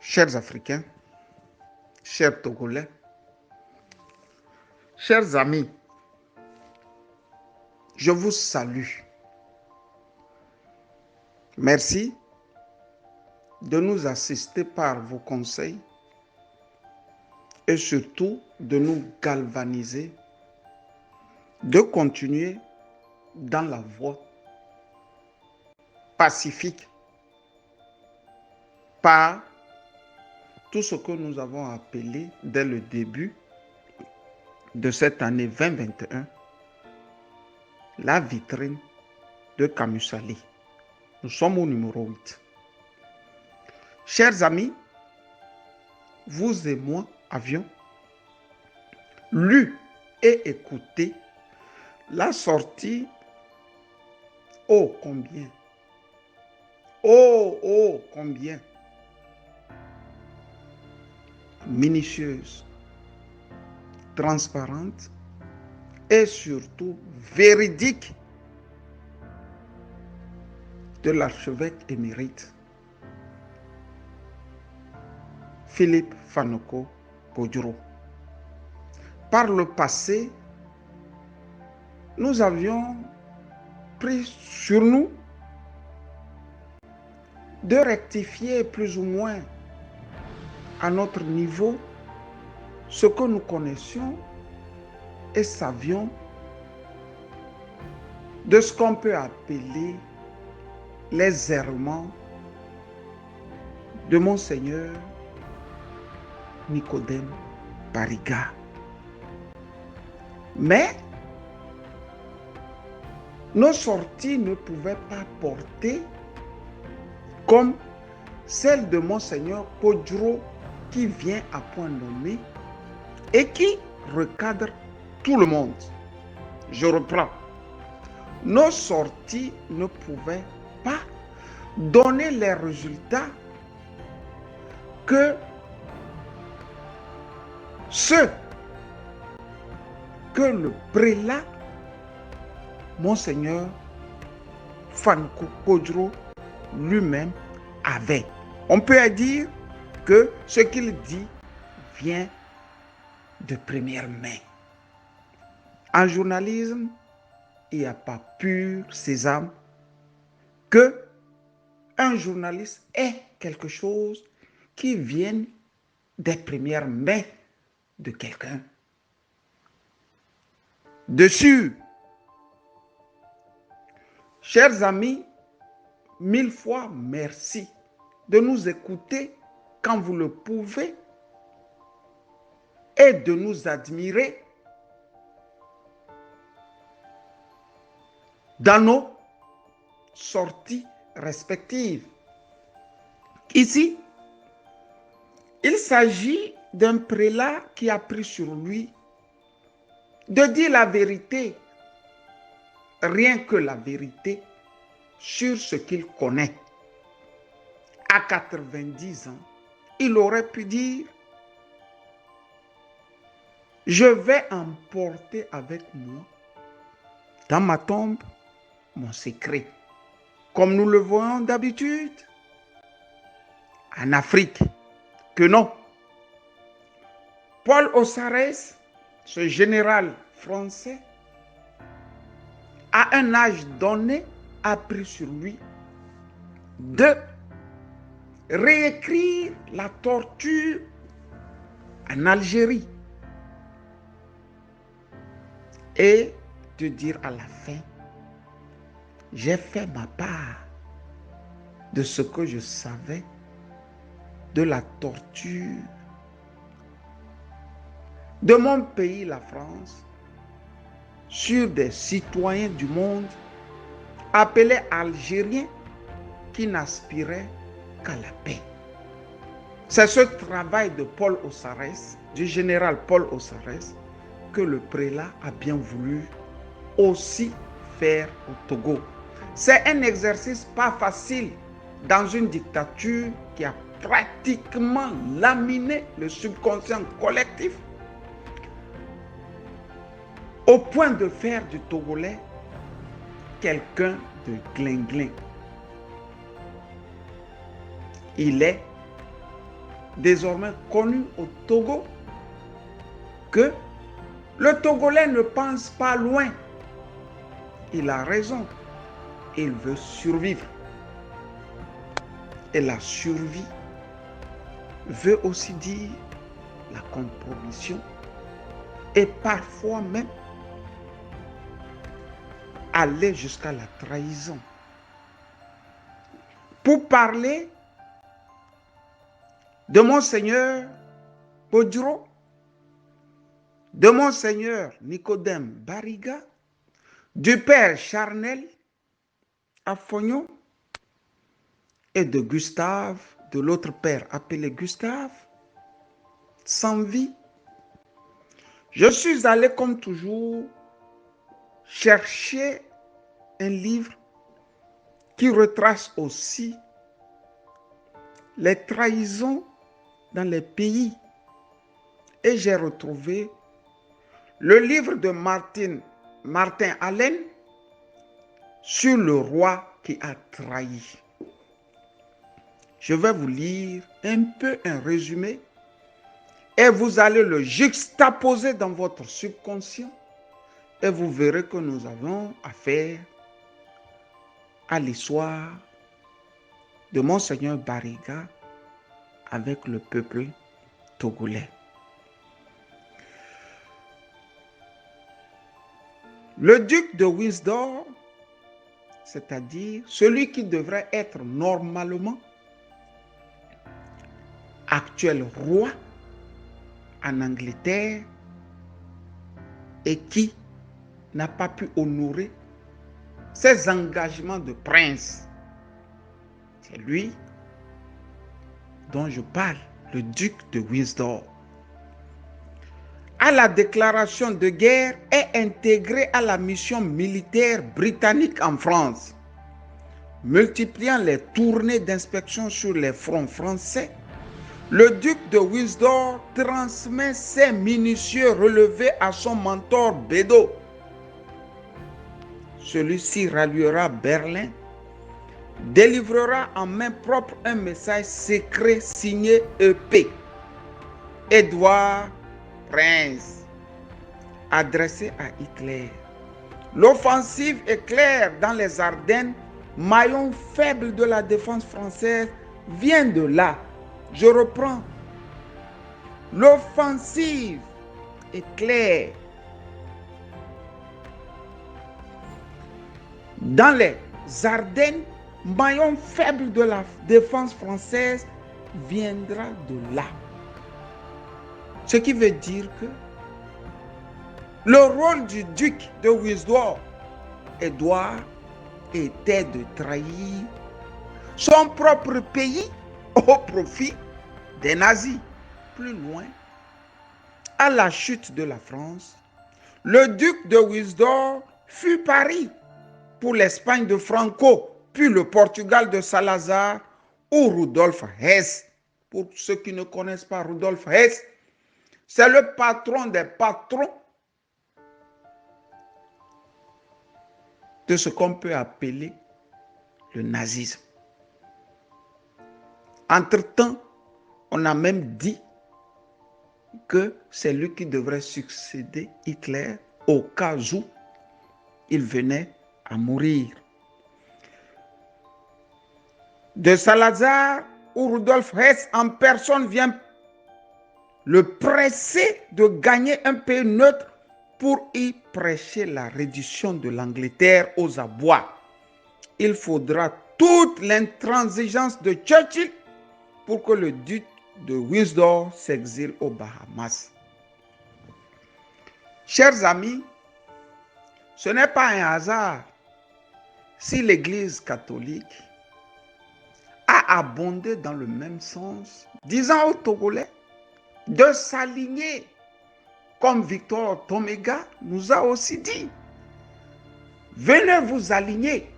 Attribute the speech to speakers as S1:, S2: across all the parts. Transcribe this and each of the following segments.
S1: Chers Africains, chers Togolais, chers amis, je vous salue. Merci de nous assister par vos conseils et surtout de nous galvaniser, de continuer dans la voie pacifique par tout ce que nous avons appelé dès le début de cette année 2021 la vitrine de Camusali. Nous sommes au numéro 8. Chers amis, vous et moi avions lu et écouté la sortie combien minutieuse, transparente et surtout véridique de l'archevêque émérite Philippe Fanoko Podjoro. Par le passé, nous avions pris sur nous de rectifier plus ou moins à notre niveau ce que nous connaissions et savions de ce qu'on peut appeler les errements de Monseigneur Nicodème Bariga. Mais nos sorties ne pouvaient pas porter comme celle de Monseigneur Podjoro qui vient à point nommé et qui recadre tout le monde. Je reprends. Nos sorties ne pouvaient pas donner les résultats que ceux que le prélat Monseigneur Fanoko Podjoro lui-même avait. On peut dire que ce qu'il dit vient de première main. En journalisme, il n'y a pas pur sésame que un journaliste est quelque chose qui vient des premières mains de quelqu'un. Dessus, chers amis, 1000 fois merci de nous écouter quand vous le pouvez et de nous admirer dans nos sorties respectives. Ici, il s'agit d'un prélat qui a pris sur lui de dire la vérité, rien que la vérité, sur ce qu'il connaît. À 90 ans, il aurait pu dire: je vais emporter avec moi dans ma tombe mon secret. Comme nous le voyons d'habitude en Afrique. Que non. Paul Ossarès, ce général français, à un âge donné, a pris sur lui de réécrire la torture en Algérie et de dire à la fin: j'ai fait ma part de ce que je savais de la torture de mon pays, la France, sur des citoyens du monde appelés Algériens qui n'aspiraient qu'à la paix. C'est ce travail de Paul Ossarès, du général Paul Ossarès, que le prélat a bien voulu aussi faire au Togo. C'est un exercice pas facile dans une dictature qui a pratiquement laminé le subconscient collectif au point de faire du Togolais quelqu'un de gling-gling. Il est désormais connu au Togo que le Togolais ne pense pas loin. Il a raison. Il veut survivre. Et la survie veut aussi dire la compromission et parfois même aller jusqu'à la trahison. Pour parler de Monseigneur Podjoro, de Monseigneur Nicodème Bariga, du Père Charnel Afognon et de Gustave, de l'autre père appelé Gustave, sans vie. Je suis allé comme toujours chercher un livre qui retrace aussi les trahisons dans les pays. Et j'ai retrouvé le livre de Martin Allen sur le roi qui a trahi. Je vais vous lire un peu un résumé et vous allez le juxtaposer dans votre subconscient et vous verrez que nous avons affaire à l'histoire de Monseigneur Bariga avec le peuple togolais. Le duc de Windsor, c'est-à-dire celui qui devrait être normalement actuel roi en Angleterre et qui n'a pas pu honorer ses engagements de prince. C'est lui dont je parle, le duc de Windsor. À la déclaration de guerre, est intégré à la mission militaire britannique en France, multipliant les tournées d'inspection sur les fronts français. Le duc de Windsor transmet ses minutieux relevés à son mentor Bédo. Celui-ci ralliera Berlin, délivrera en main propre un message secret signé EP, Édouard Prince, adressé à Hitler. L'offensive est claire dans les Ardennes, maillon faible de la défense française, vient de là. Je reprends. L'offensive est claire. Dans les Ardennes, maillon faible de la défense française viendra de là. Ce qui veut dire que le rôle du duc de Windsor, Édouard, était de trahir son propre pays au profit des nazis. Plus loin, à la chute de la France, le duc de Windsor fut pari pour l'Espagne de Franco, puis le Portugal de Salazar ou Rudolf Hess. Pour ceux qui ne connaissent pas Rudolf Hess, c'est le patron des patrons de ce qu'on peut appeler le nazisme. Entre-temps, on a même dit que c'est lui qui devrait succéder Hitler au cas où il venait à mourir. De Salazar ou Rudolf Hess en personne vient le presser de gagner un pays neutre pour y prêcher la reddition de l'Angleterre aux abois. Il faudra toute l'intransigeance de Churchill pour que le duc de Windsor s'exile aux Bahamas. Chers amis, ce n'est pas un hasard si l'Église catholique a abondé dans le même sens, disant aux Togolais de s'aligner, comme Victor Toméga nous a aussi dit. Venez vous aligner.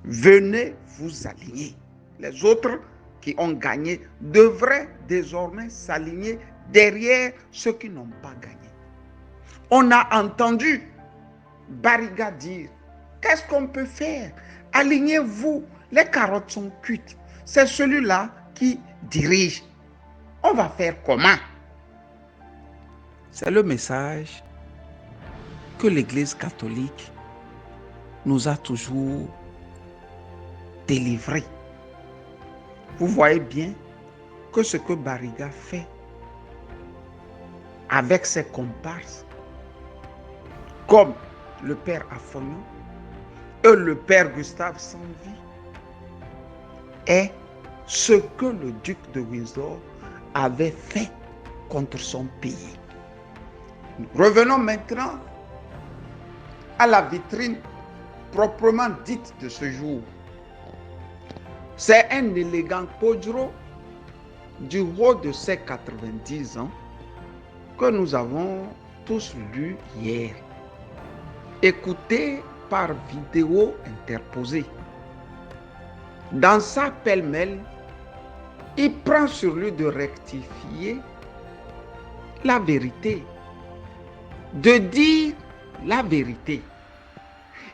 S1: Venez vous aligner. Les autres qui ont gagné devraient désormais s'aligner derrière ceux qui n'ont pas gagné. On a entendu Bariga dire, qu'est-ce qu'on peut faire? Alignez-vous, les carottes sont cuites. C'est celui-là qui dirige. On va faire comment? C'est le message que l'Église catholique nous a toujours délivré. Vous voyez bien que ce que Barriga fait avec ses comparses, comme le père Afognon et le père Gustave Sanvy, est ce que le duc de Windsor avait fait contre son pays. Revenons maintenant à la vitrine proprement dite de ce jour. C'est un élégant podro du haut de ses 90 ans que nous avons tous lu hier, écouté par vidéo interposée. Dans sa pêle-mêle, il prend sur lui de rectifier la vérité, de dire la vérité.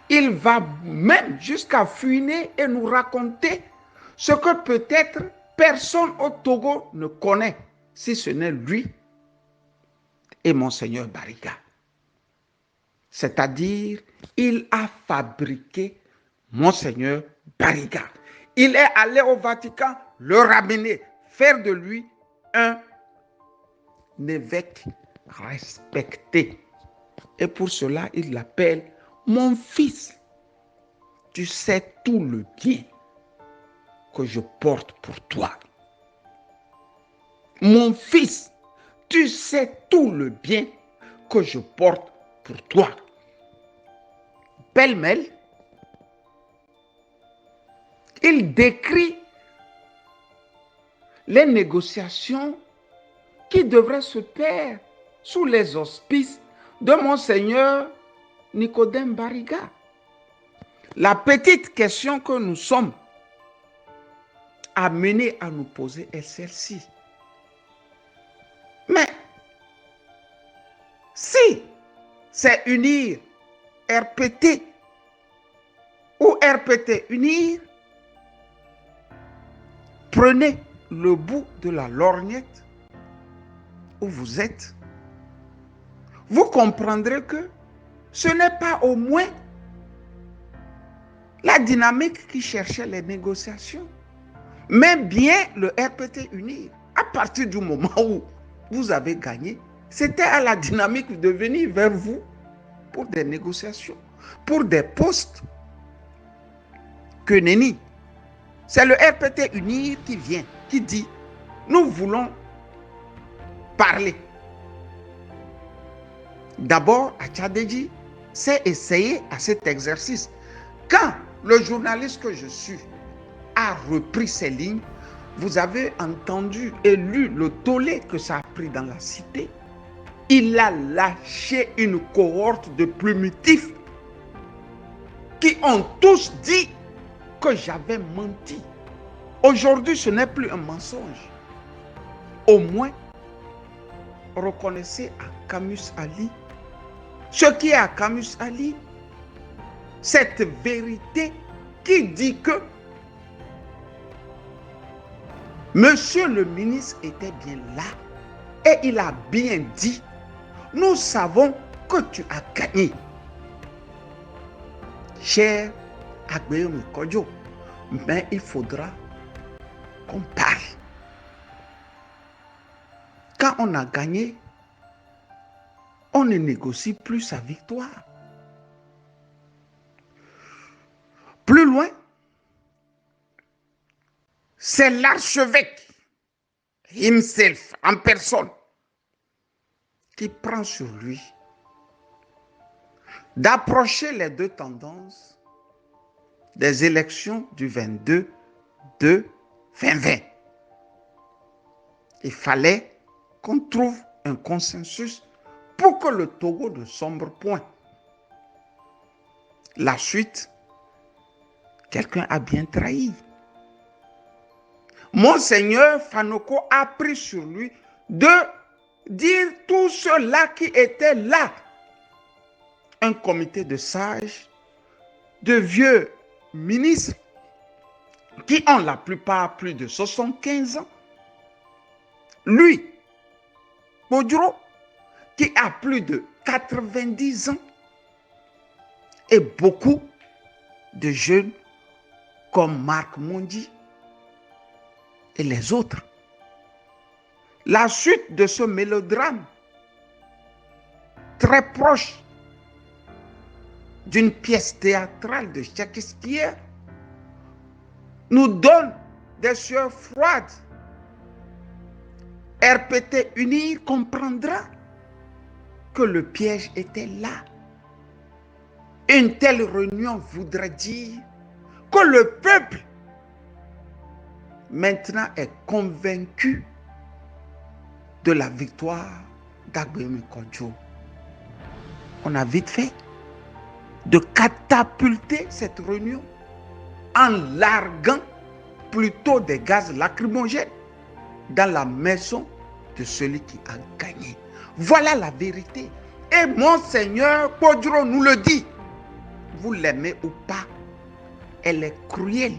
S1: Il va même jusqu'à fuiner et nous raconter ce que peut-être personne au Togo ne connaît, si ce n'est lui et Monseigneur Barriga. C'est-à-dire, il a fabriqué Monseigneur Barriga. Il est allé au Vatican le ramener, faire de lui un évêque respecté. Et pour cela, il l'appelle mon fils. Tu sais tout le bien que je porte pour toi. Mon fils, tu sais tout le bien que je porte pour toi. Pêle-mêle, il décrit les négociations qui devraient se faire sous les auspices de Monseigneur Nicodème Barriga. La petite question que nous sommes amenés à nous poser est celle-ci. Mais si c'est unir RPT ou RPT unir, prenez le bout de la lorgnette où vous êtes. Vous comprendrez que ce n'est pas au moins la dynamique qui cherchait les négociations, mais bien le RPT unir. À partir du moment où vous avez gagné, c'était à la dynamique de venir vers vous pour des négociations, pour des postes. Que nenni. C'est le RPT unir qui vient, qui dit, nous voulons parler. D'abord, Atchadéji s'est essayé à cet exercice. Quand le journaliste que je suis a repris ces lignes, vous avez entendu et lu le tollé que ça a pris dans la cité. Il a lâché une cohorte de primitifs qui ont tous dit que j'avais menti. Aujourd'hui, ce n'est plus un mensonge. Au moins, reconnaissez à Camus Ali ce qui est à Camus Ali, cette vérité qui dit que Monsieur le ministre était bien là et il a bien dit, nous savons que tu as gagné. Cher Agbéomi Kodjo, mais il faudra qu'on parle. Quand on a gagné, on ne négocie plus sa victoire. Plus loin, c'est l'archevêque himself, en personne, qui prend sur lui d'approcher les deux tendances des élections du 22 de 2020. Il fallait qu'on trouve un consensus pour que le Togo ne sombre point. La suite, quelqu'un a bien trahi. Monseigneur Fanoko a pris sur lui de dire tout cela qui était là. Un comité de sages, de vieux ministres, qui ont la plupart plus de 75 ans. Lui, Podjoro, qui a plus de 90 ans. Et beaucoup de jeunes comme Marc Mondi et les autres. La suite de ce mélodrame, très proche d'une pièce théâtrale de Shakespeare, nous donne des sueurs froides. RPT Unir comprendra que le piège était là. Une telle réunion voudrait dire que le peuple maintenant est convaincu de la victoire d'Agbemi Kodjo. On a vite fait de catapulter cette réunion en larguant plutôt des gaz lacrymogènes dans la maison de celui qui a gagné. Voilà la vérité. Et Monseigneur Kodjo nous le dit. Vous l'aimez ou pas, elle est cruelle.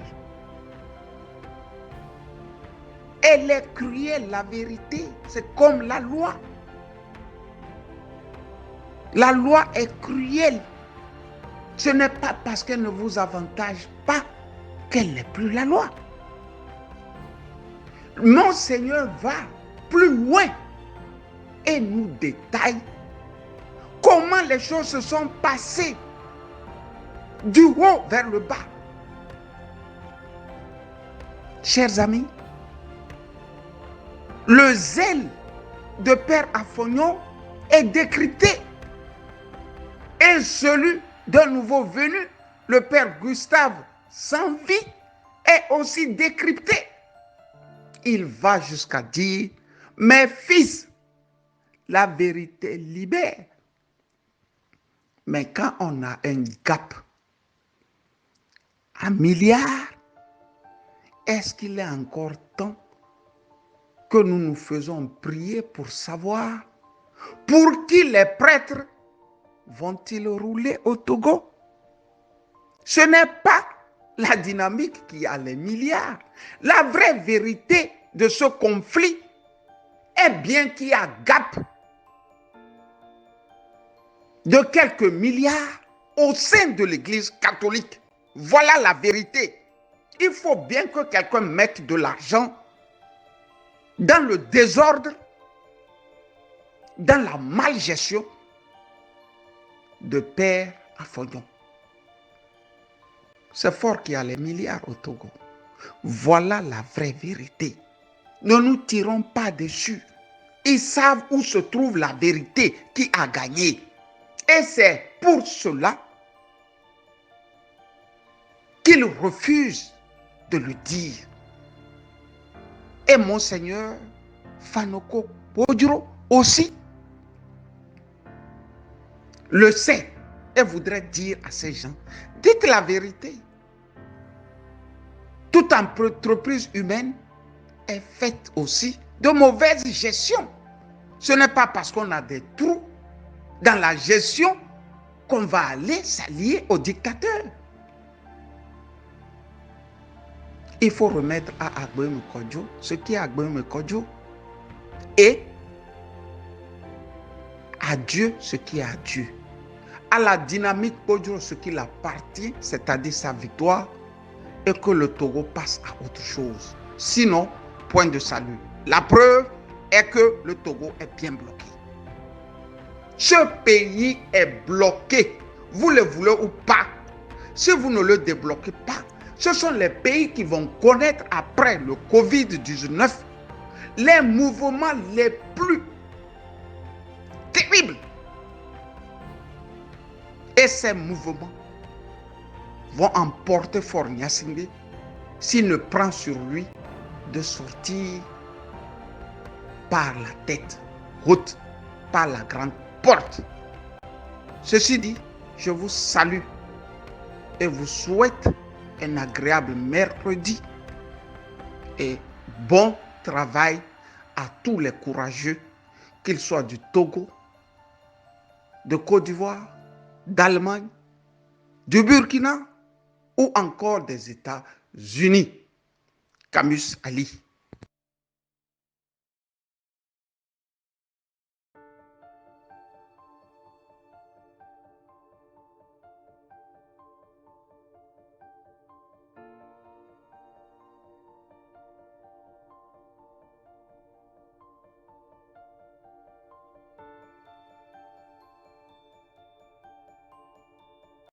S1: Elle est cruelle, la vérité. C'est comme la loi. La loi est cruelle. Ce n'est pas parce qu'elle ne vous avantage pas qu'elle n'est plus la loi. Monseigneur va plus loin et nous détaille comment les choses se sont passées du haut vers le bas. Chers amis, le zèle de Père Afognon est décrypté. Et celui d'un nouveau venu, le Père Gustave Sanvi, est aussi décrypté. Il va jusqu'à dire, mes fils, la vérité libère. Mais quand on a un gap à milliards, est-ce qu'il est encore temps que nous nous faisons prier pour savoir pour qui les prêtres vont-ils rouler au Togo? Ce n'est pas la dynamique qui a les milliards. La vraie vérité de ce conflit est bien qu'il y a gap de quelques milliards au sein de l'Église catholique. Voilà la vérité. Il faut bien que quelqu'un mette de l'argent dans le désordre, dans la malgestion de Père Afognon. C'est fort qu'il y a les milliards au Togo. Voilà la vraie vérité. Ne nous tirons pas dessus. Ils savent où se trouve la vérité qui a gagné. Et c'est pour cela qu'ils refusent de le dire. Et Monseigneur Fanoko Podjoro aussi le sait et voudrait dire à ces gens, dites la vérité. Toute entreprise humaine est faite aussi de mauvaise gestion. Ce n'est pas parce qu'on a des trous dans la gestion qu'on va aller s'allier aux dictateurs. Il faut remettre à Agbemi Kodjo ce qui est Agbemi Kodjo et à Dieu ce qui est à Dieu. À la dynamique Podjoro ce qu'il appartient, c'est-à-dire sa victoire, et que le Togo passe à autre chose. Sinon, point de salut. La preuve est que le Togo est bien bloqué. Ce pays est bloqué, vous le voulez ou pas. Si vous ne le débloquez pas, ce sont les pays qui vont connaître après le Covid-19 les mouvements les plus terribles. Et ces mouvements vont emporter Faure Gnassingbé s'il ne prend sur lui de sortir par la tête haute, par la grande porte. Ceci dit, je vous salue et vous souhaite un agréable mercredi et bon travail à tous les courageux, qu'ils soient du Togo, de Côte d'Ivoire, d'Allemagne, du Burkina ou encore des États-Unis. Camus Ali.